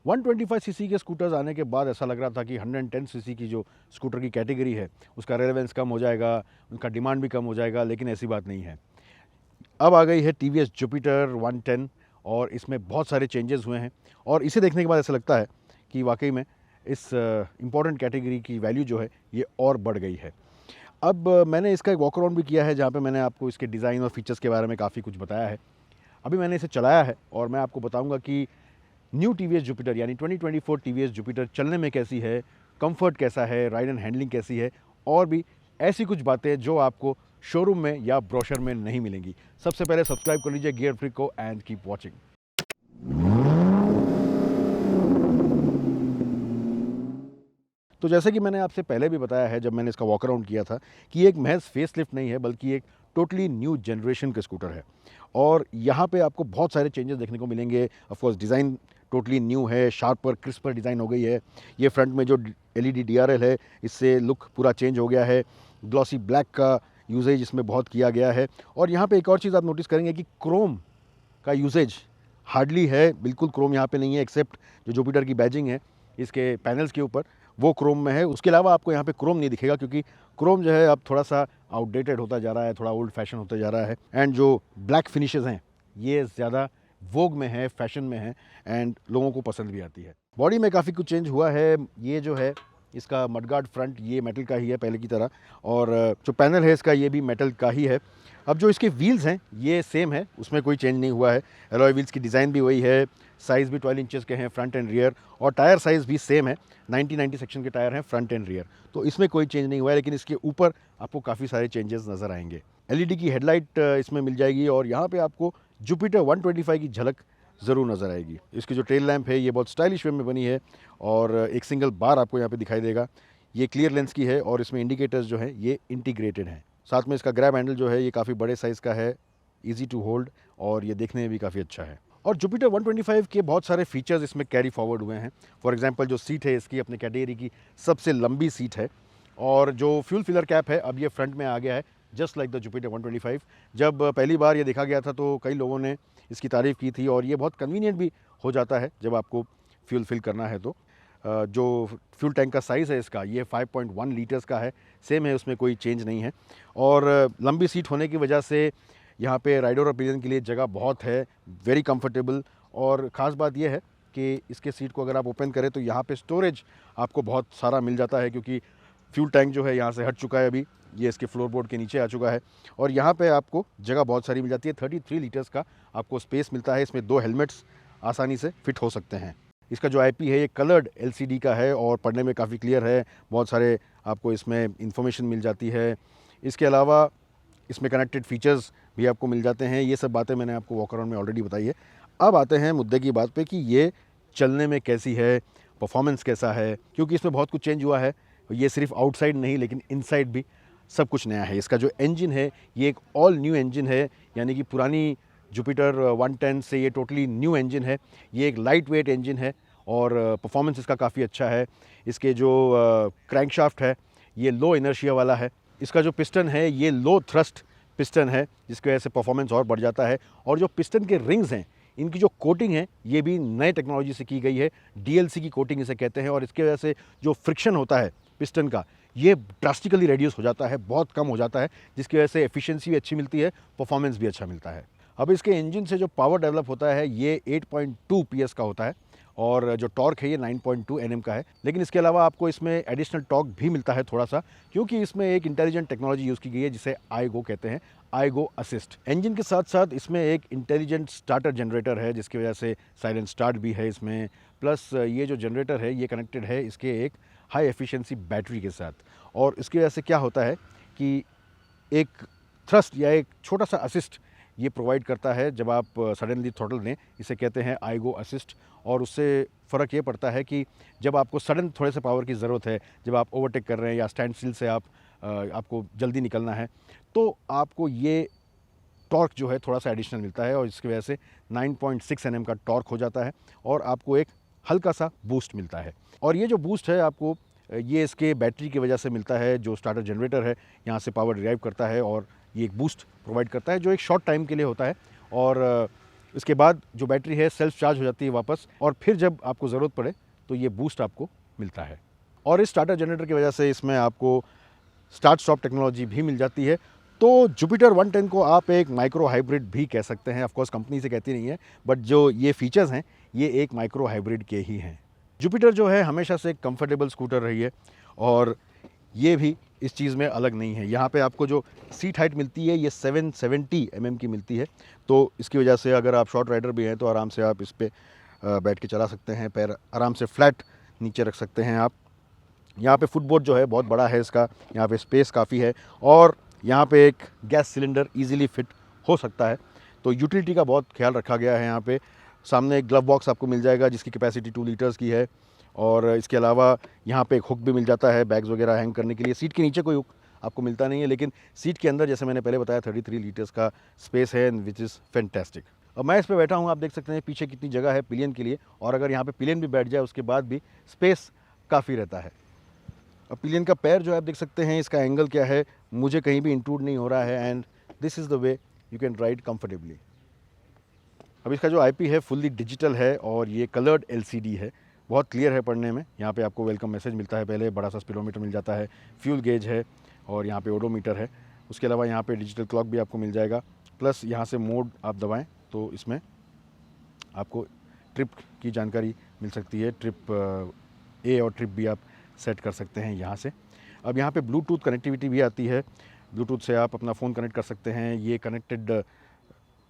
125 CC के scooters आने के बाद ऐसा लग रहा था कि 110 सीसी की जो स्कूटर की कैटेगरी है उसका रेलेवेंस कम हो जाएगा, उनका डिमांड भी कम हो जाएगा, लेकिन ऐसी बात नहीं है। अब आ गई है टीवीएस जुपिटर 110 और इसमें बहुत सारे चेंजेस हुए हैं और इसे देखने के बाद ऐसा लगता है कि वाकई में इस इम्पॉर्टेंट कैटेगरी की वैल्यू जो है ये और बढ़ गई है। अब मैंने इसका एक वॉक अराउंड भी किया है जहाँ पे मैंने आपको इसके डिज़ाइन और फीचर्स के बारे में काफ़ी कुछ बताया है। अभी मैंने इसे चलाया है और मैं आपको बताऊंगा कि न्यू टीवीएस जुपिटर यानी 2024 टीवीएस जुपिटर चलने में कैसी है, कंफर्ट कैसा है, राइड एंड हैंडलिंग कैसी है और भी ऐसी कुछ बातें जो आपको शोरूम में या ब्रोशर में नहीं मिलेंगी। सबसे पहले सब्सक्राइब कर लीजिए गियर फ्रीक को एंड कीप वॉचिंग। तो जैसे कि मैंने आपसे पहले भी बताया है जब मैंने इसका वॉक अराउंड किया था कि एक महज फेसलिफ्ट नहीं है बल्कि एक टोटली न्यू जनरेशन का स्कूटर है और यहाँ पे आपको बहुत सारे चेंजेस देखने को मिलेंगे। Of course design totally new है, शार्पर क्रिस्पर डिज़ाइन हो गई है। ये फ्रंट में जो एलईडी डीआरएल है इससे लुक पूरा चेंज हो गया है। ग्लॉसी ब्लैक का यूजेज इसमें बहुत किया गया है और यहाँ पे एक और चीज़ आप नोटिस करेंगे कि क्रोम का यूसेज हार्डली है, बिल्कुल क्रोम यहाँ पे नहीं है एक्सेप्ट जो जुपिटर की बैजिंग है इसके पैनल्स के ऊपर वो क्रोम में है। उसके अलावा आपको यहाँ पे क्रोम नहीं दिखेगा क्योंकि क्रोम जो है अब थोड़ा सा आउटडेटेड होता जा रहा है, थोड़ा ओल्ड फैशन होता जा रहा है एंड जो ब्लैक फिनिशेस हैं ये ज़्यादा वोग में है, फैशन में है एंड लोगों को पसंद भी आती है। बॉडी में काफ़ी कुछ चेंज हुआ है। ये जो है इसका मडगार्ड फ्रंट ये मेटल का ही है पहले की तरह और जो पैनल है इसका ये भी मेटल का ही है। अब जो इसके व्हील्स हैं ये सेम है, उसमें कोई चेंज नहीं हुआ है। एलॉय व्हील्स की डिज़ाइन भी वही है, साइज़ भी 12 इंचेस के हैं फ्रंट एंड रियर और टायर साइज़ भी सेम है। 90 सेक्शन के टायर हैं फ्रंट एंड रियर, तो इसमें कोई चेंज नहीं हुआ है। लेकिन इसके ऊपर आपको काफ़ी सारे चेंजेस नज़र आएंगे। एलईडी की हेडलाइट इसमें मिल जाएगी और यहाँ पे आपको जुपिटर 125 की झलक ज़रूर नज़र आएगी। इसकी जो टेल लैंप है ये बहुत स्टाइलिश वे में बनी है और एक सिंगल बार आपको यहाँ पे दिखाई देगा। ये क्लियर लेंस की है और इसमें इंडिकेटर्स जो हैं ये इंटीग्रेटेड हैं। साथ में इसका ग्रैब हैंडल जो है ये काफ़ी बड़े साइज़ का है, ईजी टू होल्ड और ये देखने में भी काफ़ी अच्छा है। और जुपिटर 125 के बहुत सारे फीचर्स इसमें कैरी फॉरवर्ड हुए हैं। फॉर एग्जांपल जो सीट है इसकी अपने कैटेगरी की सबसे लंबी सीट है और जो फ्यूल फिलर कैप है अब ये फ्रंट में आ गया है जस्ट लाइक द जुपिटर 125। जब पहली बार ये देखा गया था तो कई लोगों ने इसकी तारीफ़ की थी और ये बहुत कन्वीनियंट भी हो जाता है जब आपको फ्यूल फिल करना है तो। जो फ्यूल टैंक का साइज़ है इसका ये 5.1 लीटर्स का है, सेम है, उसमें कोई चेंज नहीं है। और लंबी सीट होने की वजह से यहाँ पे राइडर और पिलियन के लिए जगह बहुत है, वेरी कंफर्टेबल। और ख़ास बात यह है कि इसके सीट को अगर आप ओपन करें तो यहाँ पे स्टोरेज आपको बहुत सारा मिल जाता है क्योंकि फ्यूल टैंक जो है यहाँ से हट चुका है, अभी ये इसके फ्लोर बोर्ड के नीचे आ चुका है और यहाँ पे आपको जगह बहुत सारी मिल जाती है। 33 लीटर्स का आपको स्पेस मिलता है। इसमें 2 हेलमेट्स आसानी से फिट हो सकते हैं। इसका जो आईपी है ये कलर्ड एलसीडी का है और पढ़ने में काफ़ी क्लियर है, बहुत सारे आपको इसमें इंफॉर्मेशन मिल जाती है। इसके अलावा इसमें कनेक्टेड फीचर्स भी आपको मिल जाते हैं। ये सब बातें मैंने आपको वॉक अराउंड में ऑलरेडी बताई है। अब आते हैं मुद्दे की बात पे कि ये चलने में कैसी है, परफॉर्मेंस कैसा है, क्योंकि इसमें बहुत कुछ चेंज हुआ है। ये सिर्फ आउटसाइड नहीं लेकिन इनसाइड भी सब कुछ नया है। इसका जो इंजन है ये एक ऑल न्यू इंजन है, यानी कि पुरानी जुपिटर 110 से ये टोटली न्यू इंजन है। ये एक लाइट वेट इंजन है और परफॉर्मेंस इसका काफ़ी अच्छा है। इसके जो क्रैंकशाफ्ट है ये लो इनर्शिया वाला है। इसका जो पिस्टन है ये लो थ्रस्ट पिस्टन है जिसकी वजह से परफॉर्मेंस और बढ़ जाता है। और जो पिस्टन के रिंग्स हैं इनकी जो कोटिंग है ये भी नए टेक्नोलॉजी से की गई है, डीएलसी की कोटिंग इसे कहते हैं। और इसकी वजह से जो फ्रिक्शन होता है पिस्टन का ये ड्रास्टिकली रिड्यूस हो जाता है, बहुत कम हो जाता है, जिसकी वजह से एफिशिएंसी भी अच्छी मिलती है, परफॉर्मेंस भी अच्छा मिलता है। अब इसके इंजन से जो पावर डेवलप होता है ये 8.2 पीएस का होता है और जो टॉर्क है ये 9.2 एनएम का है। लेकिन इसके अलावा आपको इसमें एडिशनल टॉर्क भी मिलता है थोड़ा सा, क्योंकि इसमें एक इंटेलिजेंट टेक्नोलॉजी यूज़ की गई है जिसे आईगो कहते हैं, आईगो असिस्ट। इंजन के साथ साथ इसमें एक इंटेलिजेंट स्टार्टर जनरेटर है जिसकी वजह से साइलेंट स्टार्ट भी है इसमें। प्लस ये जो जनरेटर है ये कनेक्टेड है इसके एक हाई एफिशिएंसी बैटरी के साथ। और इसकी वजह से क्या होता है कि एक थ्रस्ट या एक छोटा सा असिस्ट ये प्रोवाइड करता है जब आप सडनली थ्रॉटल दें, इसे कहते हैं आईगो असिस्ट। और उससे फ़र्क ये पड़ता है कि जब आपको सडन थोड़े से पावर की ज़रूरत है, जब आप ओवरटेक कर रहे हैं या स्टैंड स्टिल से आपको जल्दी निकलना है, तो आपको ये टॉर्क जो है थोड़ा सा एडिशनल मिलता है और इसकी वजह से 9.6 एनएम का टॉर्क हो जाता है और आपको एक हल्का सा बूस्ट मिलता है। और ये जो बूस्ट है आपको ये इसके बैटरी की वजह से मिलता है, जो स्टार्टर जनरेटर है यहाँ से पावर डिराइव करता है और ये एक बूस्ट प्रोवाइड करता है जो एक शॉर्ट टाइम के लिए होता है। और इसके बाद जो बैटरी है सेल्फ चार्ज हो जाती है वापस, और फिर जब आपको ज़रूरत पड़े तो ये बूस्ट आपको मिलता है। और इस स्टार्टर जनरेटर की वजह से इसमें आपको स्टार्ट स्टॉप टेक्नोलॉजी भी मिल जाती है। तो जुपिटर 110 को आप एक माइक्रो हाइब्रिड भी कह सकते हैं। ऑफ कोर्स कंपनी से कहती नहीं है, बट जो ये फीचर्स हैं ये एक माइक्रो हाइब्रिड के ही हैं। जुपिटर जो है हमेशा से एक कंफर्टेबल स्कूटर रही है, और ये भी इस चीज़ में अलग नहीं है। यहाँ पे आपको जो सीट हाइट मिलती है ये 770 की मिलती है। तो इसकी वजह से अगर आप शॉर्ट राइडर भी हैं तो आराम से आप इस पर बैठ के चला सकते हैं, पैर आराम से फ्लैट नीचे रख सकते हैं आप। यहाँ पे फुटबोर्ड जो है बहुत बड़ा है इसका, यहाँ पे स्पेस काफ़ी है, और यहाँ पे एक गैस सिलेंडर इजीली फिट हो सकता है। तो यूटिलिटी का बहुत ख्याल रखा गया है। यहाँ पे सामने एक ग्लव बॉक्स आपको मिल जाएगा जिसकी कैपेसिटी 2 लीटर्स की है, और इसके अलावा यहाँ पे एक हुक भी मिल जाता है बैग्स वगैरह हैंग करने के लिए। सीट के नीचे कोई हुक आपको मिलता नहीं है, लेकिन सीट के अंदर जैसे मैंने पहले बताया 33 लीटर्स का स्पेस है, विच इज़ फैंटेस्टिक। अब मैं इस पर बैठा हूँ, आप देख सकते हैं पीछे कितनी जगह है पिलियन के लिए, और अगर यहाँ पे पिलियन भी बैठ जाए उसके बाद भी स्पेस काफ़ी रहता है। अब पिलियन का पैर जो है आप देख सकते हैं, इसका एंगल क्या है, मुझे कहीं भी इंट्रूड नहीं हो रहा है, and this is the way you can ride comfortably. अब इसका जो आईपी है फुल्ली डिजिटल है, और ये कलर्ड एलसीडी है, बहुत क्लियर है पढ़ने में। यहाँ पे आपको वेलकम मैसेज मिलता है, पहले बड़ा सा स्पीडोमीटर मिल जाता है, फ्यूल गेज है, और यहाँ पे ओडोमीटर है। उसके अलावा यहाँ पे डिजिटल क्लॉक भी आपको मिल जाएगा, प्लस यहाँ से मोड आप दबाएं तो इसमें आपको ट्रिप की जानकारी मिल सकती है। ट्रिप ए और ट्रिप बी आप सेट कर सकते हैं यहाँ से। अब यहाँ पे ब्लूटूथ कनेक्टिविटी भी आती है, ब्लूटूथ से आप अपना फ़ोन कनेक्ट कर सकते हैं। ये कनेक्टेड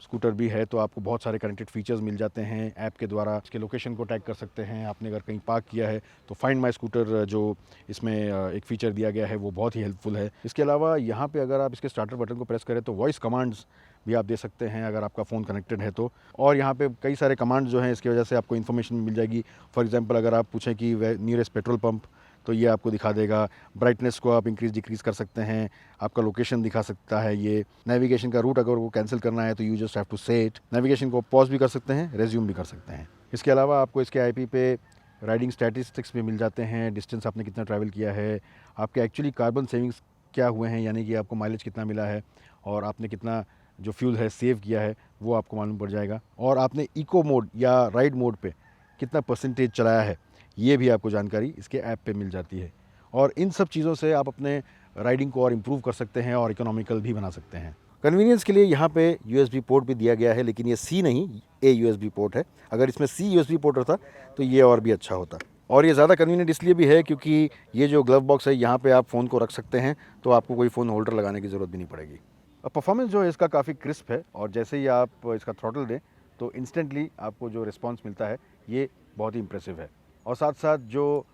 स्कूटर भी है, तो आपको बहुत सारे कनेक्टेड फीचर्स मिल जाते हैं ऐप के द्वारा। इसके लोकेशन को टैग कर सकते हैं, आपने अगर कहीं पार्क किया है तो फाइंड माई स्कूटर जो इसमें एक फ़ीचर दिया गया है वो बहुत ही हेल्पफुल है। इसके अलावा यहाँ पे अगर आप इसके स्टार्टर बटन को प्रेस करें तो वॉइस कमांड्स भी आप दे सकते हैं अगर आपका फ़ोन कनेक्टेड है तो। और यहाँ पे कई सारे कमांड्स जो हैं इसकी वजह से आपको इन्फॉर्मेशन मिल जाएगी। फॉर एग्जांपल अगर आप पूछें कि नियरेस्ट पेट्रोल पंप, तो ये आपको दिखा देगा। ब्राइटनेस को आप इंक्रीज़ डिक्रीज़ कर सकते हैं, आपका लोकेशन दिखा सकता है ये। नेविगेशन का रूट अगर वो कैंसिल करना है तो यू जस्ट हैव टू से इट। नेविगेशन को पॉज भी कर सकते हैं, रेज्यूम भी कर सकते हैं। इसके अलावा आपको इसके आईपी पे राइडिंग स्टैटिस्टिक्स भी मिल जाते हैं, डिस्टेंस आपने कितना ट्रैवल किया है, आपके एक्चुअली कार्बन सेविंग्स क्या हुए हैं, यानी कि आपको माइलेज कितना मिला है, और आपने कितना जो फ्यूल है सेव किया है वो आपको मालूम पड़ जाएगा। और आपने इको मोड या राइड मोड पे कितना परसेंटेज चलाया है ये भी आपको जानकारी इसके ऐप पे मिल जाती है। और इन सब चीज़ों से आप अपने राइडिंग को और इम्प्रूव कर सकते हैं और इकोनॉमिकल भी बना सकते हैं। कन्वीनियंस के लिए यहाँ पे USB पोर्ट भी दिया गया है, लेकिन ये C नहीं, A USB पोर्ट है। अगर इसमें C USB पोर्ट होता तो ये और भी अच्छा होता। और ये ज़्यादा कन्वीनियंट इसलिए भी है क्योंकि ये जो ग्लव बॉक्स है यहाँ पे आप फ़ोन को रख सकते हैं, तो आपको कोई फ़ोन होल्डर लगाने की ज़रूरत भी नहीं पड़ेगी। अब परफॉर्मेंस जो है इसका काफ़ी क्रिस्प है, और जैसे ही आप इसका थ्रॉटल दें तो इंस्टेंटली आपको जो रिस्पॉन्स मिलता है ये बहुत ही इंप्रेसिव है। और साथ साथ जो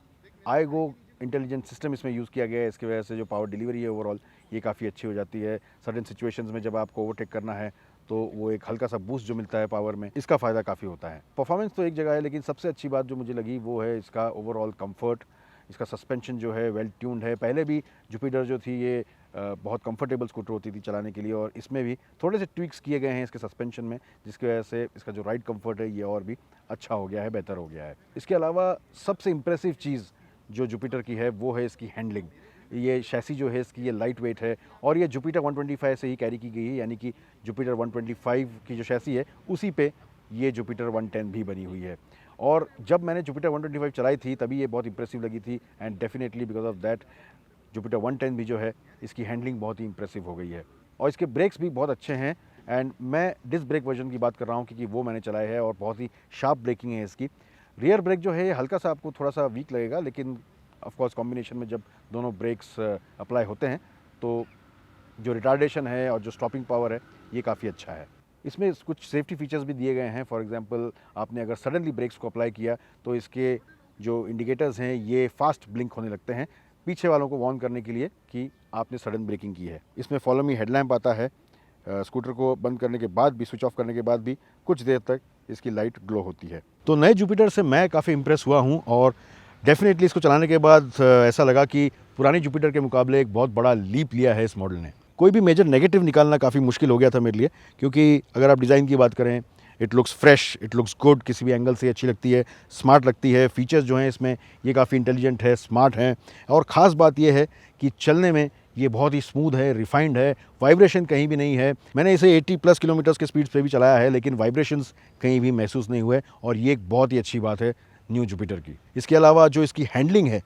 आईगो इंटेलिजेंट सिस्टम इसमें यूज़ किया गया है, इसकी वजह से जो पावर डिलीवरी है ओवरऑल ये काफ़ी अच्छी हो जाती है। सर्टेन सिचुएशंस में जब आपको ओवरटेक करना है तो वो एक हल्का सा बूस्ट जो मिलता है पावर में, इसका फ़ायदा काफ़ी होता है। परफॉर्मेंस तो एक जगह है, लेकिन सबसे अच्छी बात जो मुझे लगी वो है इसका ओवरऑल कंफर्ट। इसका सस्पेंशन जो है वेल ट्यून्ड है। पहले भी जुपिटर जो थी ये बहुत कंफर्टेबल स्कूटर होती थी चलाने के लिए, और इसमें भी थोड़े से ट्विक्स किए गए हैं इसके सस्पेंशन में, जिसकी वजह से इसका जो राइड कंफर्ट है ये और भी अच्छा हो गया है, बेहतर हो गया है। इसके अलावा सबसे इम्प्रेसिव चीज़ जो जुपिटर की है वो है इसकी हैंडलिंग। ये शैसी जो है इसकी ये लाइट वेट है, और ये जुपिटर 125 से ही कैरी की गई है, यानी कि जुपिटर 125 की जो शैसी है उसी पे ये जुपिटर 110 भी बनी हुई है। और जब मैंने जुपिटर 125 चलाई थी तभी ये बहुत इंप्रेसिव लगी थी, and definitely because of that Jupiter 110 भी जो है इसकी हैंडलिंग बहुत ही इंप्रेसिव हो गई है। और इसके ब्रेक्स भी बहुत अच्छे हैं, एंड मैं डिस्क ब्रेक वर्जन की बात कर रहा हूँ क्योंकि वो मैंने चलाया है, और बहुत ही शार्प ब्रेकिंग है इसकी। रियर ब्रेक जो है हल्का सा आपको थोड़ा सा वीक लगेगा, लेकिन ऑफकोर्स कॉम्बिनेशन में जब दोनों ब्रेक्स अप्लाई होते हैं तो जो रिटार्डेशन है और जो स्टॉपिंग पावर है ये काफ़ी अच्छा है। इसमें कुछ सेफ्टी फीचर्स भी दिए गए हैं। फॉर एग्जांपल आपने अगर सडनली ब्रेक्स को अप्लाई किया तो इसके जो इंडिकेटर्स हैं ये फास्ट ब्लिंक होने लगते हैं, पीछे वालों को वार्न करने के लिए कि आपने सडन ब्रेकिंग की है। इसमें फॉलो मी हेडलैम्प आता है, स्कूटर को बंद करने के बाद भी, स्विच ऑफ करने के बाद भी कुछ देर तक इसकी लाइट ग्लो होती है। तो नए जुपिटर से मैं काफ़ी इंप्रेस हुआ हूँ, और डेफिनेटली इसको चलाने के बाद ऐसा लगा कि पुरानी जुपिटर के मुकाबले एक बहुत बड़ा लीप लिया है इस मॉडल ने। कोई भी मेजर नेगेटिव निकालना काफ़ी मुश्किल हो गया था मेरे लिए, क्योंकि अगर आप डिज़ाइन की बात करें, it looks fresh, it looks good, किसी भी एंगल से अच्छी लगती है, स्मार्ट लगती है। फीचर्स जो हैं इसमें ये काफ़ी इंटेलिजेंट है, स्मार्ट हैं, और ख़ास बात ये है कि चलने में ये बहुत ही स्मूथ है, रिफाइंड है, वाइब्रेशन कहीं भी नहीं है। मैंने इसे 80+ किलोमीटर्स के स्पीड पे भी चलाया है, लेकिन वाइब्रेशंस कहीं भी महसूस नहीं हुए, और ये एक बहुत ही अच्छी बात है न्यू जुपिटर की। इसके अलावा जो इसकी हैंडलिंग है,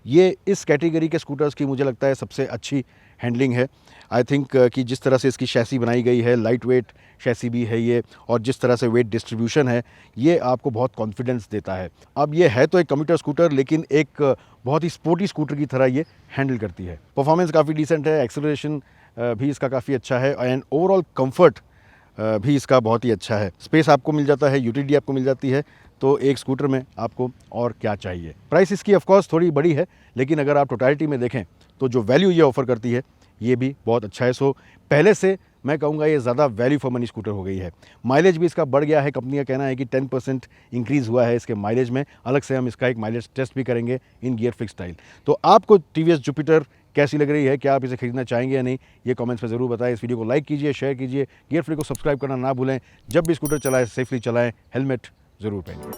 ये इस कैटेगरी के स्कूटर्स की मुझे लगता है सबसे अच्छी हैंडलिंग है। आई थिंक कि जिस तरह से इसकी शैसी बनाई गई है, लाइट वेट शैसी भी है ये, और जिस तरह से वेट डिस्ट्रीब्यूशन है, ये आपको बहुत कॉन्फिडेंस देता है। अब ये है तो एक कम्यूटर स्कूटर, लेकिन एक बहुत ही स्पोर्टी स्कूटर की तरह ये हैंडल करती है। परफॉर्मेंस काफ़ी डिसेंट है, एक्सेलरेशन भी इसका काफ़ी अच्छा है, एंड ओवरऑल कंफर्ट भी इसका बहुत ही अच्छा है। स्पेस आपको मिल जाता है, यूटिलिटी आपको मिल जाती है, तो एक स्कूटर में आपको और क्या चाहिए। प्राइस इसकी ऑफ कोर्स थोड़ी बड़ी है, लेकिन अगर आप टोटलिटी में देखें तो जो वैल्यू ये ऑफ़र करती है, ये भी बहुत अच्छा है। सो पहले से मैं कहूँगा ये ज़्यादा वैल्यू फॉर मनी स्कूटर हो गई है। माइलेज भी इसका बढ़ गया है, कंपनी का कहना है कि 10% इंक्रीज़ हुआ है इसके माइलेज में। अलग से हम इसका एक माइलेज टेस्ट भी करेंगे इन गियर फ्लिक स्टाइल। तो आपको टीवीएस जुपिटर कैसी लग रही है, क्या आप इसे खरीदना चाहेंगे या नहीं, ये कमेंट्स में ज़रूर बताएं। इस वीडियो को लाइक कीजिए, शेयर कीजिए, गियर फ्लिक को सब्सक्राइब करना ना भूलें। जब भी स्कूटर चलाएं, सेफली चलाएं, हेलमेट ज़रूर पहनिए।